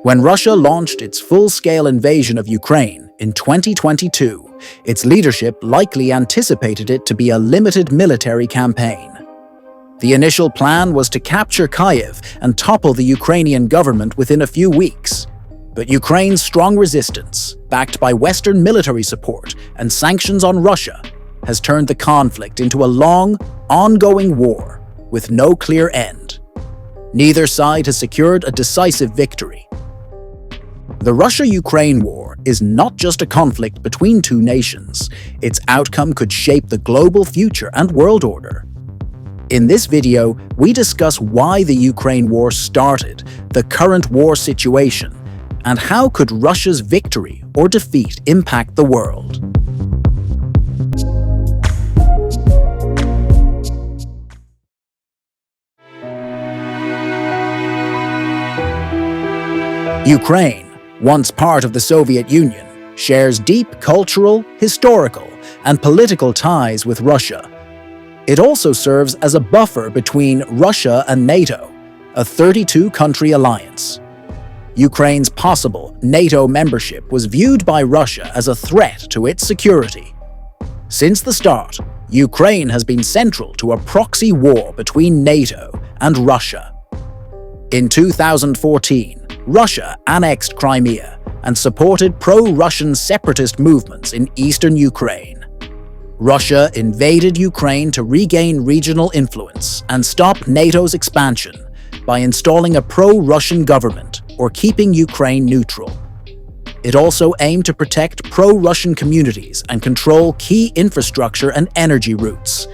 When Russia launched its full-scale invasion of Ukraine in 2022, its leadership likely anticipated it to be a limited military campaign. The initial plan was to capture Kyiv and topple the Ukrainian government within a few weeks. But Ukraine's strong resistance, backed by Western military support and sanctions on Russia, has turned the conflict into a long, ongoing war with no clear end. Neither side has secured a decisive victory. The Russia-Ukraine war is not just a conflict between two nations. Its outcome could shape the global future and world order. In this video, we discuss why the Ukraine war started, the current war situation, and how could Russia's victory or defeat impact the world. Ukraine, once part of the Soviet Union, shares deep cultural, historical, and political ties with Russia. It also serves as a buffer between Russia and NATO, a 32-country alliance. Ukraine's possible NATO membership was viewed by Russia as a threat to its security. Since the start, Ukraine has been central to a proxy war between NATO and Russia. In 2014, Russia annexed Crimea and supported pro-Russian separatist movements in eastern Ukraine. Russia invaded Ukraine to regain regional influence and stop NATO's expansion by installing a pro-Russian government or keeping Ukraine neutral. It also aimed to protect pro-Russian communities and control key infrastructure and energy routes.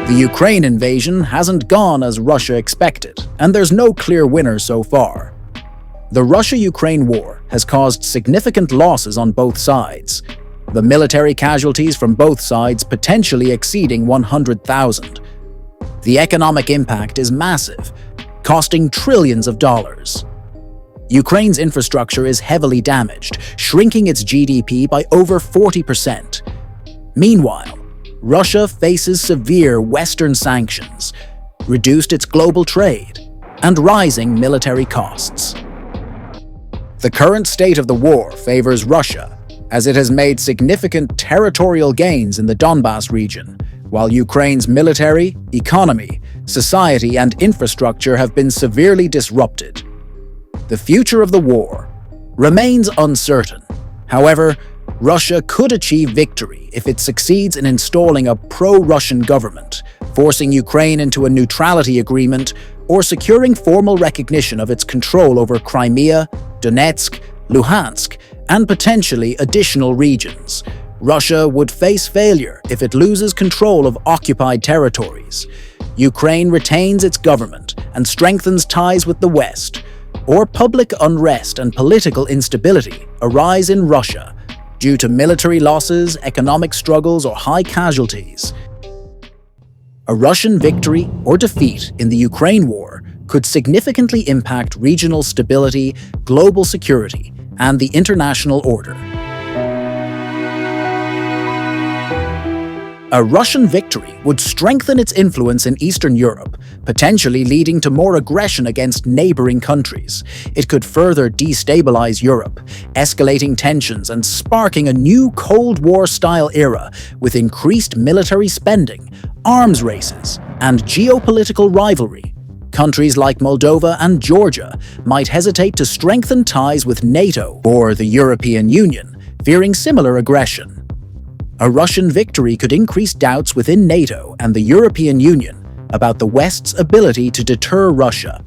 The Ukraine invasion hasn't gone as Russia expected, and there's no clear winner so far. The Russia-Ukraine war has caused significant losses on both sides, the military casualties from both sides potentially exceeding 100,000. The economic impact is massive, costing trillions of dollars. Ukraine's infrastructure is heavily damaged, shrinking its GDP by over 40%. Meanwhile, Russia faces severe Western sanctions, reduced its global trade, and rising military costs. The current state of the war favors Russia, as it has made significant territorial gains in the Donbas region, while Ukraine's military, economy, society, and infrastructure have been severely disrupted. The future of the war remains uncertain. However, Russia could achieve victory if it succeeds in installing a pro-Russian government, forcing Ukraine into a neutrality agreement, or securing formal recognition of its control over Crimea, Donetsk, Luhansk, and potentially additional regions. Russia would face failure if it loses control of occupied territories. Ukraine retains its government and strengthens ties with the West, or public unrest and political instability arise in Russia due to military losses, economic struggles, or high casualties. A Russian victory or defeat in the Ukraine war could significantly impact regional stability, global security, and the international order. A Russian victory would strengthen its influence in Eastern Europe, potentially leading to more aggression against neighboring countries. It could further destabilize Europe, escalating tensions and sparking a new Cold War-style era with increased military spending, arms races, and geopolitical rivalry. Countries like Moldova and Georgia might hesitate to strengthen ties with NATO or the European Union, fearing similar aggression. A Russian victory could increase doubts within NATO and the European Union about the West's ability to deter Russia.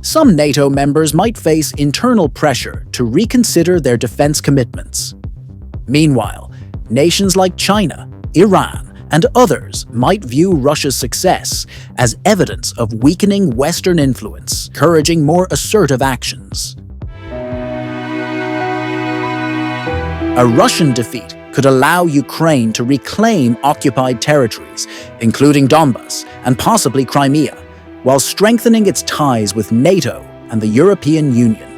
Some NATO members might face internal pressure to reconsider their defense commitments. Meanwhile, nations like China, Iran, and others might view Russia's success as evidence of weakening Western influence, encouraging more assertive actions. A Russian defeat could allow Ukraine to reclaim occupied territories, including Donbas and possibly Crimea, while strengthening its ties with NATO and the European Union.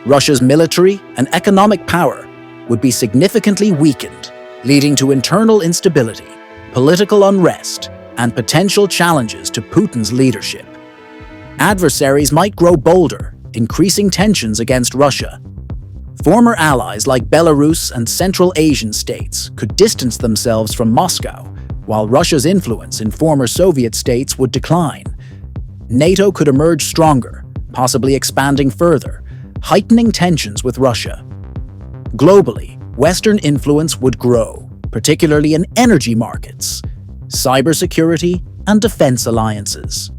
Russia's military and economic power would be significantly weakened, leading to internal instability, political unrest, and potential challenges to Putin's leadership. Adversaries might grow bolder, increasing tensions against Russia. Former allies like Belarus and Central Asian states could distance themselves from Moscow, while Russia's influence in former Soviet states would decline. NATO could emerge stronger, possibly expanding further, heightening tensions with Russia. Globally, Western influence would grow, particularly in energy markets, cybersecurity, and defense alliances.